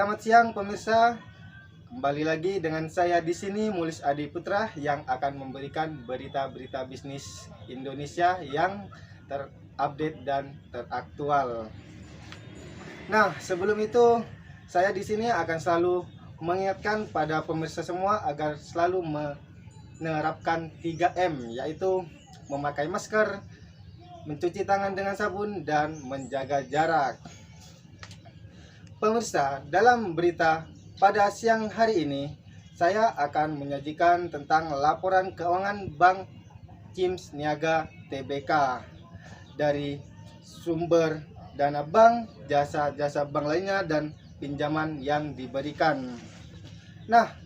Selamat siang pemirsa. Kembali lagi dengan saya di sini Mulis Adi Putra yang akan memberikan berita-berita bisnis Indonesia yang terupdate dan teraktual. Nah, sebelum itu saya di sini akan selalu mengingatkan pada pemirsa semua agar selalu menerapkan 3M, yaitu memakai masker, mencuci tangan dengan sabun, dan menjaga jarak. Pemirsa, dalam berita pada siang hari ini, saya akan menyajikan tentang laporan keuangan Bank Cims Niaga Tbk dari sumber dana bank, jasa-jasa bank lainnya, dan pinjaman yang diberikan. Nah,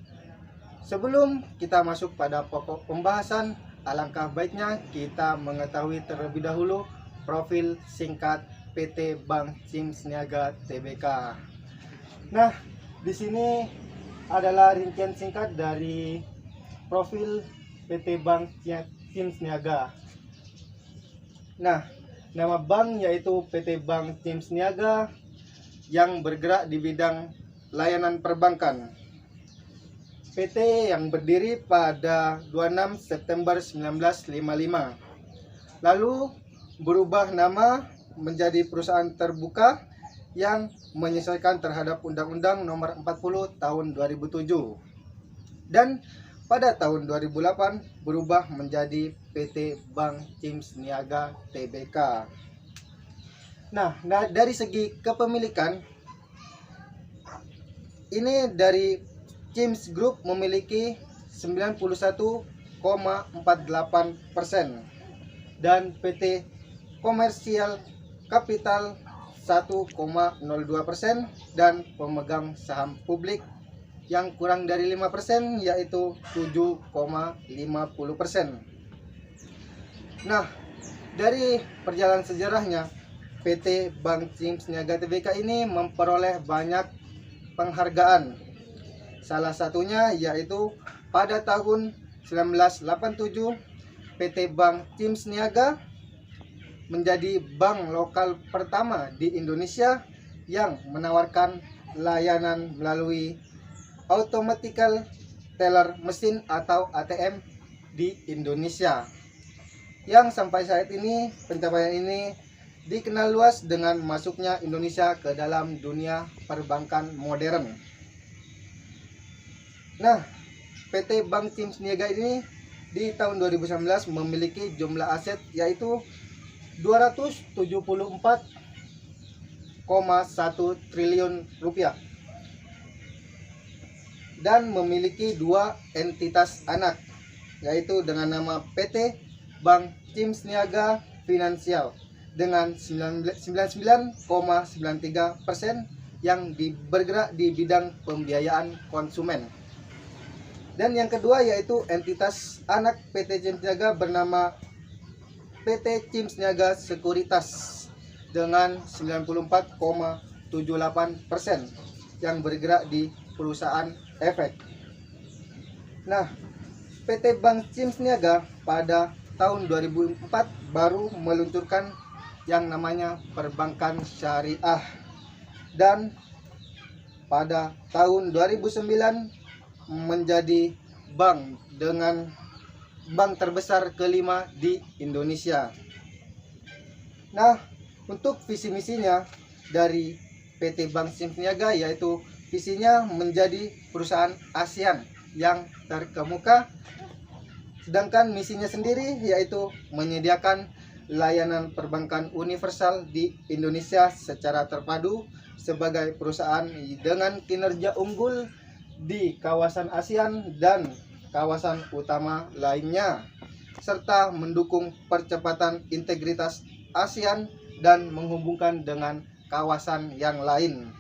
sebelum kita masuk pada pokok pembahasan, alangkah baiknya kita mengetahui terlebih dahulu profil singkat PT Bank Cims Niaga Tbk. Nah, di sini adalah rincian singkat dari profil PT Bank Cims Niaga. Nah, nama bank yaitu PT Bank Cims Niaga yang bergerak di bidang layanan perbankan. PT yang berdiri pada 26 September 1955. Lalu berubah nama menjadi perusahaan terbuka yang menyesuaikan terhadap Undang-Undang Nomor 40 Tahun 2007. Dan pada tahun 2008 berubah menjadi PT Bank Cims Niaga Tbk. Nah, dari segi kepemilikan, ini dari Cims Group memiliki 91,48% dan PT Komersial Kapital 1,02% dan pemegang saham publik yang kurang dari 5% yaitu 7,50%. Nah, dari perjalanan sejarahnya, PT Bank Cims Niaga Tbk ini memperoleh banyak penghargaan. Salah satunya yaitu pada tahun 1987 PT Bank Cims Niaga menjadi bank lokal pertama di Indonesia yang menawarkan layanan melalui Automatical Teller Machine atau ATM di Indonesia. Yang sampai saat ini pencapaian ini dikenal luas dengan masuknya Indonesia ke dalam dunia perbankan modern. Nah, PT Bank Cims Niaga ini di tahun 2019 memiliki jumlah aset yaitu 274,1 triliun rupiah dan memiliki dua entitas anak yaitu dengan nama PT Bank Cims Niaga Finansial dengan 99,93% yang bergerak di bidang pembiayaan konsumen. Dan yang kedua yaitu entitas anak PT Cims Niaga bernama PT Cims Niaga Sekuritas dengan 94,78% yang bergerak di perusahaan efek. Nah, PT Bank Cims Niaga pada tahun 2004 baru meluncurkan yang namanya perbankan syariah, dan pada tahun 2009 menjadi bank dengan bank terbesar kelima di Indonesia. Nah, untuk visi misinya dari PT Bank Cims Niaga yaitu visinya menjadi perusahaan ASEAN yang terkemuka, sedangkan misinya sendiri yaitu menyediakan layanan perbankan universal di Indonesia secara terpadu sebagai perusahaan dengan kinerja unggul di kawasan ASEAN dan kawasan utama lainnya, serta mendukung percepatan integritas ASEAN dan menghubungkan dengan kawasan yang lain.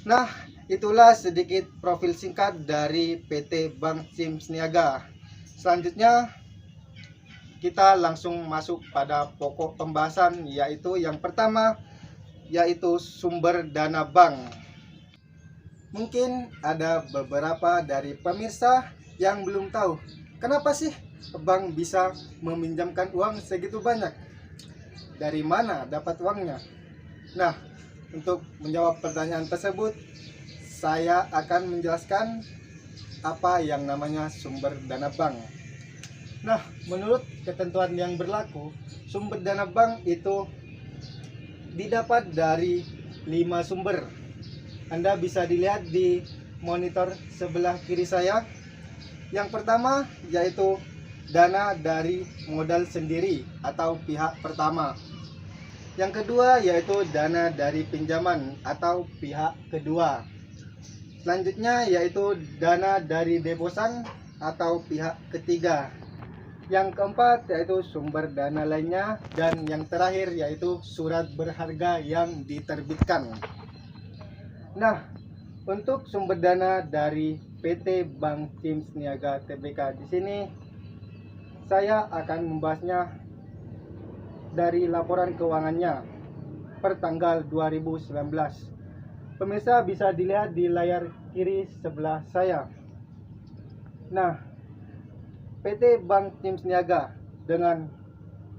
Nah, itulah sedikit profil singkat dari PT Bank Cims Niaga. Selanjutnya kita langsung masuk pada pokok pembahasan, yaitu yang pertama yaitu sumber dana bank. Mungkin ada beberapa dari pemirsa yang belum tahu kenapa sih bank bisa meminjamkan uang segitu banyak. Dari mana dapat uangnya? Nah, untuk menjawab pertanyaan tersebut, saya akan menjelaskan apa yang namanya sumber dana bank. Nah, menurut ketentuan yang berlaku, sumber dana bank itu didapat dari 5 sumber. Anda bisa dilihat di monitor sebelah kiri saya. Yang pertama yaitu dana dari modal sendiri atau pihak pertama. Yang kedua yaitu dana dari pinjaman atau pihak kedua. Selanjutnya yaitu dana dari deposan atau pihak ketiga. Yang keempat yaitu sumber dana lainnya, dan yang terakhir yaitu surat berharga yang diterbitkan. Nah, untuk sumber dana dari PT Bank Cims Niaga Tbk di sini saya akan membahasnya dari laporan keuangannya per tanggal 2019. Pemirsa bisa dilihat di layar kiri sebelah saya. Nah, PT Bank Cims Niaga dengan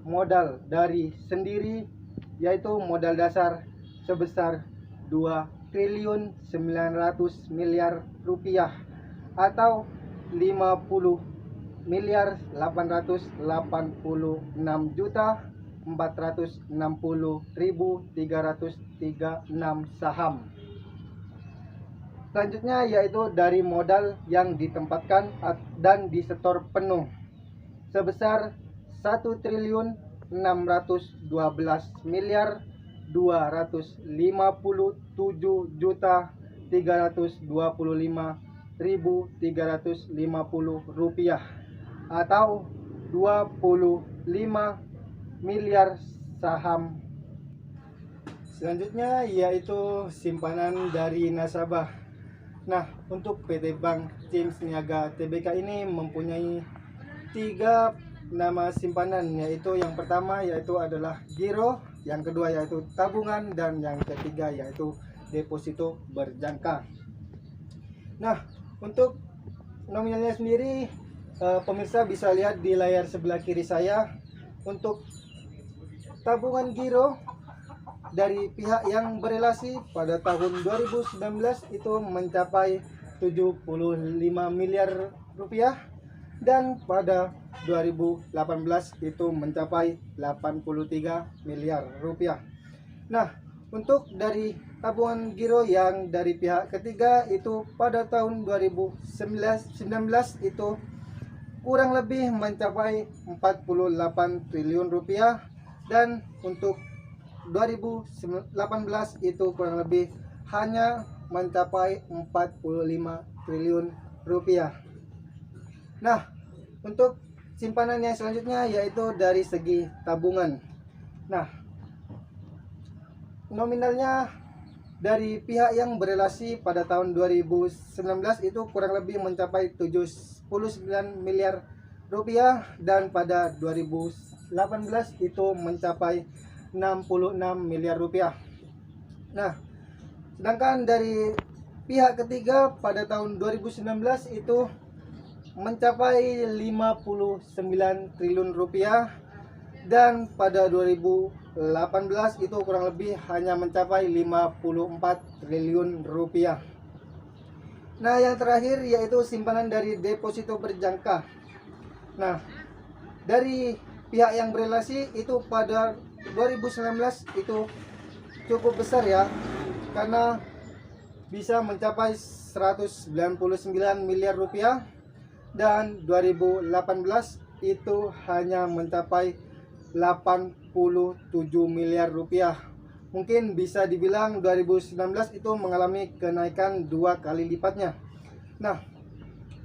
modal dari sendiri yaitu modal dasar sebesar 2.900 miliar rupiah atau 50.486.336 saham. Selanjutnya yaitu dari modal yang ditempatkan dan disetor penuh sebesar 1.612.325.350 rupiah atau 25 miliar saham. Selanjutnya yaitu simpanan dari nasabah. Nah, untuk PT Bank Cims Niaga Tbk ini mempunyai 3 nama simpanan, yaitu yang pertama yaitu adalah giro, yang kedua yaitu tabungan, dan yang ketiga yaitu deposito berjangka. Nah, untuk nominalnya sendiri pemirsa bisa lihat di layar sebelah kiri saya. Untuk tabungan giro dari pihak yang berelasi pada tahun 2019 itu mencapai 75 miliar rupiah, dan pada 2018 itu mencapai 83 miliar rupiah. Nah, untuk dari tabungan giro yang dari pihak ketiga itu pada tahun 2019 itu kurang lebih mencapai 48 triliun rupiah, dan untuk 2018 itu kurang lebih hanya mencapai 45 triliun rupiah. Nah, untuk simpanan yang selanjutnya yaitu dari segi tabungan. Nah, nominalnya dari pihak yang berelasi pada tahun 2019 itu kurang lebih mencapai 79 miliar rupiah, dan pada 2018 itu mencapai 66 miliar rupiah. Nah, sedangkan dari pihak ketiga pada tahun 2019 itu mencapai 59 triliun rupiah, dan pada 2018 itu kurang lebih hanya mencapai 54 triliun rupiah. Nah, yang terakhir yaitu simpanan dari deposito berjangka. Nah, dari pihak yang berelasi itu pada 2019 itu cukup besar ya, karena bisa mencapai 199 miliar rupiah, dan 2018 itu hanya mencapai 87 miliar rupiah. Mungkin bisa dibilang 2019 itu mengalami kenaikan 2 kali lipatnya. Nah,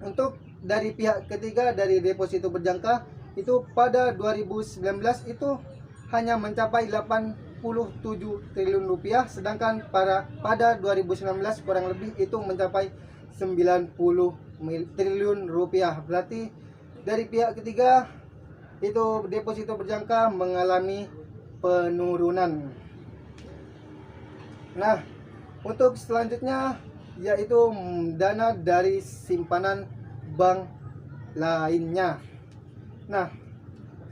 untuk dari pihak ketiga dari deposito berjangka itu pada 2019 itu hanya mencapai 87 triliun rupiah, sedangkan pada 2019 kurang lebih itu mencapai 90 triliun rupiah. Berarti dari pihak ketiga itu deposito berjangka mengalami penurunan. Nah, untuk selanjutnya yaitu dana dari simpanan bank lainnya. Nah,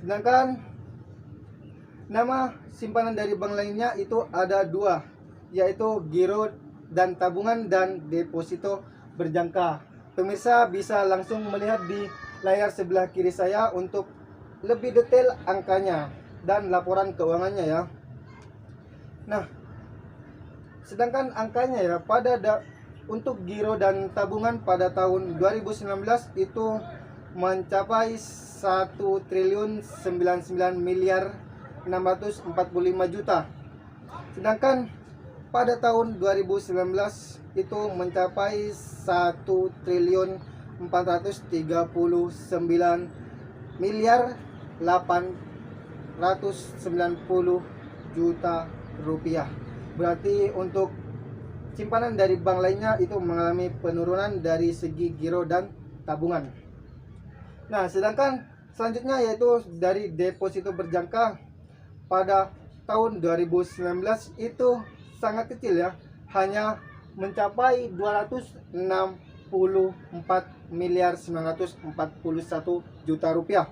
sedangkan nama simpanan dari bank lainnya itu ada 2, yaitu giro dan tabungan dan deposito berjangka. Pemirsa bisa langsung melihat di layar sebelah kiri saya untuk lebih detail angkanya dan laporan keuangannya ya. Nah, sedangkan angkanya ya untuk giro dan tabungan pada tahun 2019 itu mencapai 1.099.645 juta. Sedangkan pada tahun 2019 itu mencapai 1.439.890 juta rupiah. Berarti untuk simpanan dari bank lainnya itu mengalami penurunan dari segi giro dan tabungan. Nah, sedangkan selanjutnya yaitu dari deposito berjangka pada tahun 2019 itu sangat kecil ya, hanya mencapai 264.941 juta rupiah.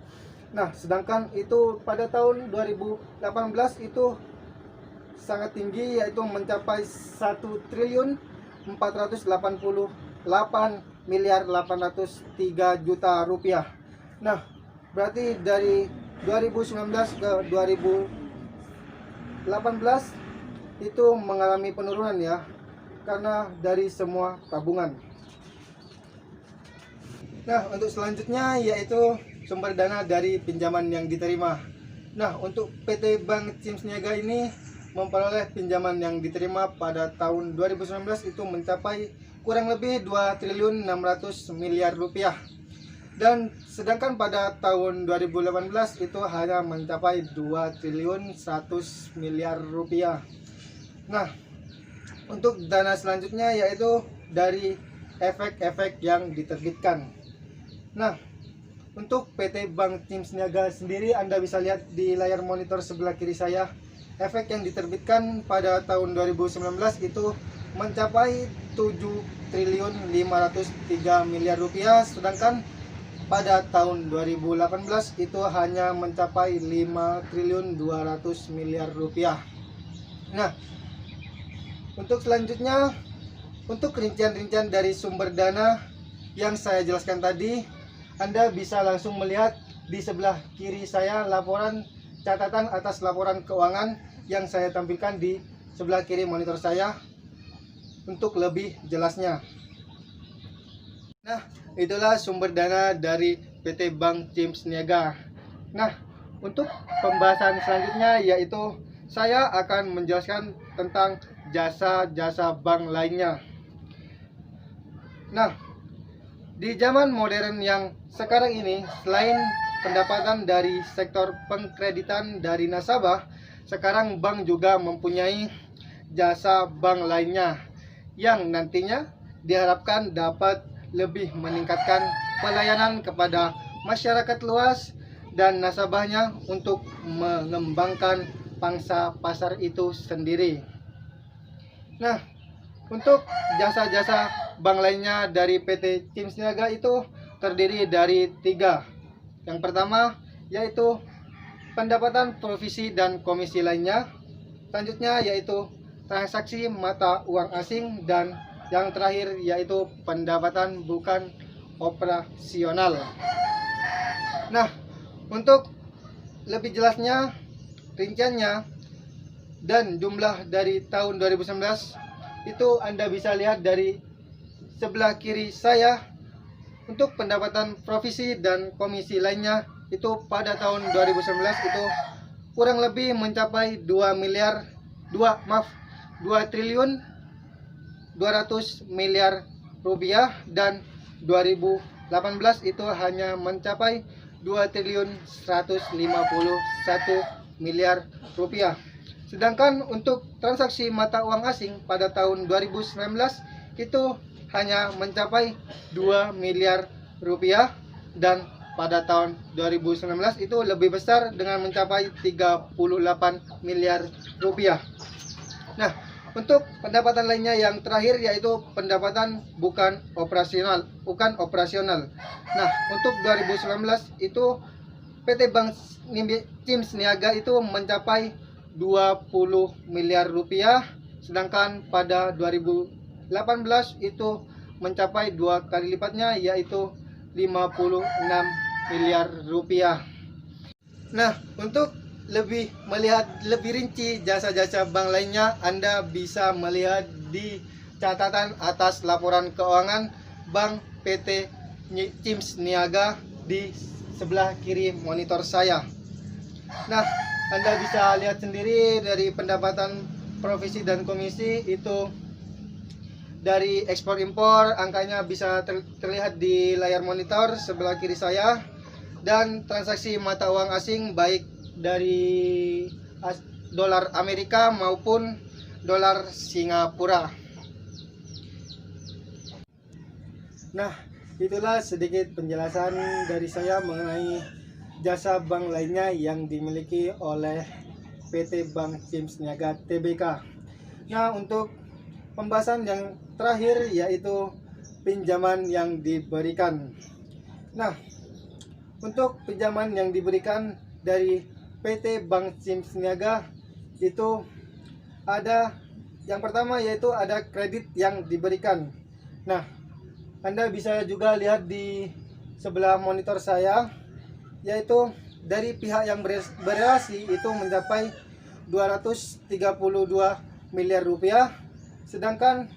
Nah, sedangkan itu pada tahun 2018 itu sangat tinggi, yaitu mencapai 1.488.803 juta rupiah. Nah, berarti dari 2019 ke 2018 itu mengalami penurunan ya, karena dari semua tabungan. Nah, untuk selanjutnya yaitu sumber dana dari pinjaman yang diterima. Nah, untuk PT Bank Cims Niaga ini memperoleh pinjaman yang diterima pada tahun 2019 itu mencapai kurang lebih 2.600 miliar rupiah. Dan sedangkan pada tahun 2018 itu hanya mencapai 2.100 miliar rupiah. Nah, untuk dana selanjutnya yaitu dari efek-efek yang diterbitkan. Nah, untuk PT Bank Cims Niaga sendiri Anda bisa lihat di layar monitor sebelah kiri saya. Efek yang diterbitkan pada tahun 2019 itu mencapai 7.503 miliar rupiah, sedangkan pada tahun 2018 itu hanya mencapai 5.200 miliar rupiah. Nah, untuk selanjutnya, untuk rincian-rincian dari sumber dana yang saya jelaskan tadi, Anda bisa langsung melihat di sebelah kiri saya laporan catatan atas laporan keuangan yang saya tampilkan di sebelah kiri monitor saya untuk lebih jelasnya. Nah, itulah sumber dana dari PT Bank Cims Niaga. Nah, untuk pembahasan selanjutnya yaitu saya akan menjelaskan tentang jasa-jasa bank lainnya. Nah, di zaman modern yang sekarang ini, selain pendapatan dari sektor pengkreditan dari nasabah, sekarang bank juga mempunyai jasa bank lainnya yang nantinya diharapkan dapat lebih meningkatkan pelayanan kepada masyarakat luas dan nasabahnya untuk mengembangkan pangsa pasar itu sendiri. Nah, untuk jasa-jasa bank lainnya dari PT Cims Niaga itu terdiri dari 3. Yang pertama yaitu pendapatan provisi dan komisi lainnya. Selanjutnya yaitu transaksi mata uang asing, dan yang terakhir yaitu pendapatan bukan operasional. Nah, untuk lebih jelasnya, rinciannya dan jumlah dari tahun 2019 itu Anda bisa lihat dari sebelah kiri saya. Untuk pendapatan provisi dan komisi lainnya itu pada tahun 2019 itu kurang lebih mencapai 2 triliun 200 miliar rupiah, dan 2018 itu hanya mencapai 2 triliun 151 miliar rupiah. Sedangkan untuk transaksi mata uang asing pada tahun 2019 itu hanya mencapai 2 miliar rupiah, dan pada tahun 2019 itu lebih besar dengan mencapai 38 miliar rupiah. Nah, untuk pendapatan lainnya yang terakhir yaitu pendapatan bukan operasional. Nah, untuk 2019 itu PT Bank Cims Niaga itu mencapai 20 miliar rupiah, sedangkan pada 2018 itu mencapai 2 kali lipatnya, yaitu 56 miliar rupiah. Nah, untuk melihat lebih rinci jasa-jasa bank lainnya, Anda bisa melihat di catatan atas laporan keuangan Bank PT CIMS Niaga di sebelah kiri monitor saya. Nah, Anda bisa lihat sendiri dari pendapatan provisi dan komisi itu dari ekspor impor, angkanya bisa terlihat di layar monitor sebelah kiri saya, dan transaksi mata uang asing baik dari dolar Amerika maupun dolar Singapura. Nah, itulah sedikit penjelasan dari saya mengenai jasa bank lainnya yang dimiliki oleh PT Bank CIMS Niaga Tbk. Nah, untuk pembahasan yang terakhir yaitu pinjaman yang diberikan. Nah, untuk pinjaman yang diberikan dari PT Bank CIMS Niaga itu ada yang pertama, yaitu ada kredit yang diberikan. Nah, Anda bisa juga lihat di sebelah monitor saya, yaitu dari pihak yang berrelasi itu mencapai 232 miliar rupiah, sedangkan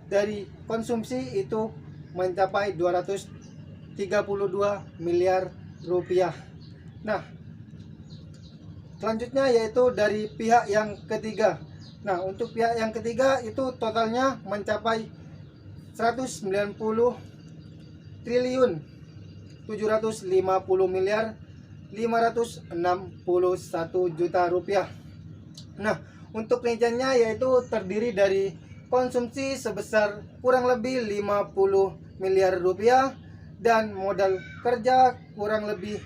dari konsumsi itu mencapai 232 miliar rupiah. Nah, selanjutnya yaitu dari pihak yang ketiga. Nah, untuk pihak yang ketiga itu totalnya mencapai 190 triliun 750 miliar 561 juta rupiah. Nah, untuk rinciannya yaitu terdiri dari konsumsi sebesar kurang lebih 50 miliar rupiah dan modal kerja kurang lebih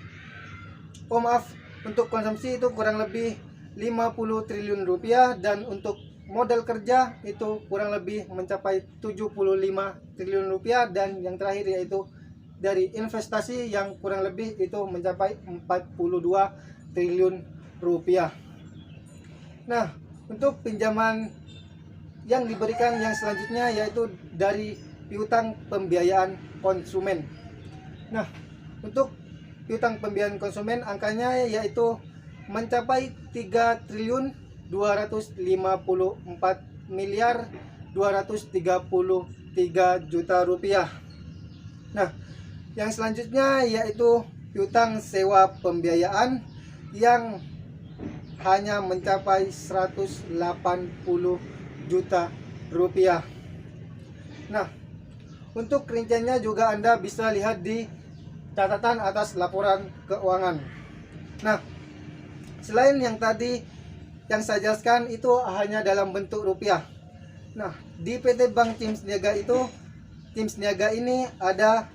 untuk konsumsi itu kurang lebih 50 triliun rupiah, dan untuk modal kerja itu kurang lebih mencapai 75 triliun rupiah, dan yang terakhir yaitu dari investasi yang kurang lebih itu mencapai 42 triliun rupiah. Nah, untuk pinjaman yang diberikan yang selanjutnya yaitu dari piutang pembiayaan konsumen. Nah, untuk piutang pembiayaan konsumen angkanya yaitu mencapai 3 triliun 254 miliar 233 juta rupiah. Nah, yang selanjutnya yaitu piutang sewa pembiayaan yang hanya mencapai 180 juta rupiah. Nah, untuk rinciannya juga Anda bisa lihat di catatan atas laporan keuangan. Nah, selain yang tadi yang saya jelaskan itu hanya dalam bentuk rupiah. Nah, di PT Bank CIMS Niaga itu, CIMS Niaga ini ada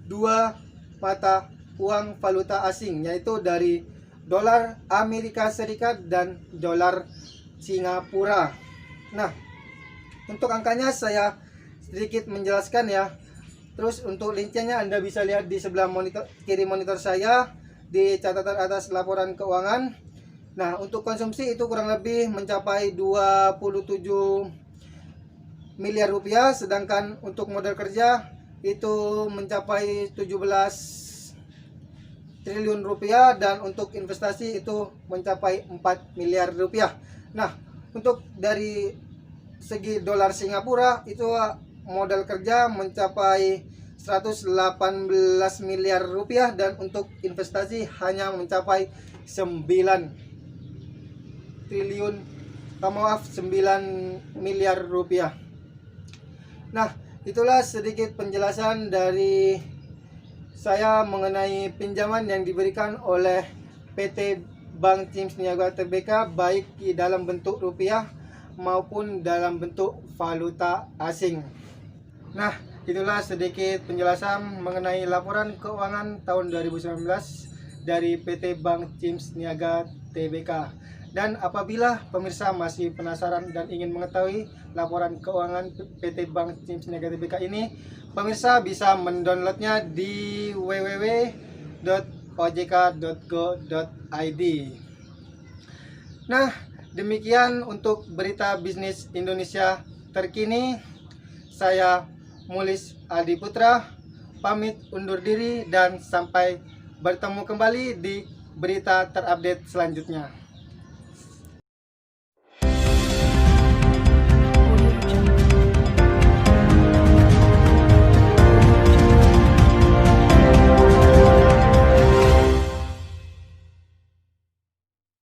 dua mata uang valuta asing, yaitu dari dolar Amerika Serikat dan dolar Singapura. Nah, untuk angkanya saya sedikit menjelaskan ya. Terus untuk rinciannya Anda bisa lihat di sebelah kiri monitor saya di catatan atas laporan keuangan. Nah, untuk konsumsi itu kurang lebih mencapai 27 miliar rupiah, sedangkan untuk modal kerja itu mencapai 17 triliun rupiah, dan untuk investasi itu mencapai 4 miliar rupiah. Nah, untuk dari segi dolar Singapura itu modal kerja mencapai 118 miliar rupiah, dan untuk investasi hanya mencapai 9 miliar rupiah. Nah, itulah sedikit penjelasan dari saya mengenai pinjaman yang diberikan oleh PT Bank CIMS Niaga Tbk, baik di dalam bentuk rupiah maupun dalam bentuk valuta asing. Nah, itulah sedikit penjelasan mengenai laporan keuangan tahun 2019 dari PT Bank CIMS Niaga Tbk. Dan apabila pemirsa masih penasaran dan ingin mengetahui laporan keuangan PT Bank CIMS Niaga Tbk ini, pemirsa bisa mendownloadnya di www.ojk.go.id. Nah, Demikian untuk berita bisnis Indonesia terkini. Saya Mulis Adi Putra pamit undur diri dan sampai bertemu kembali di berita terupdate selanjutnya.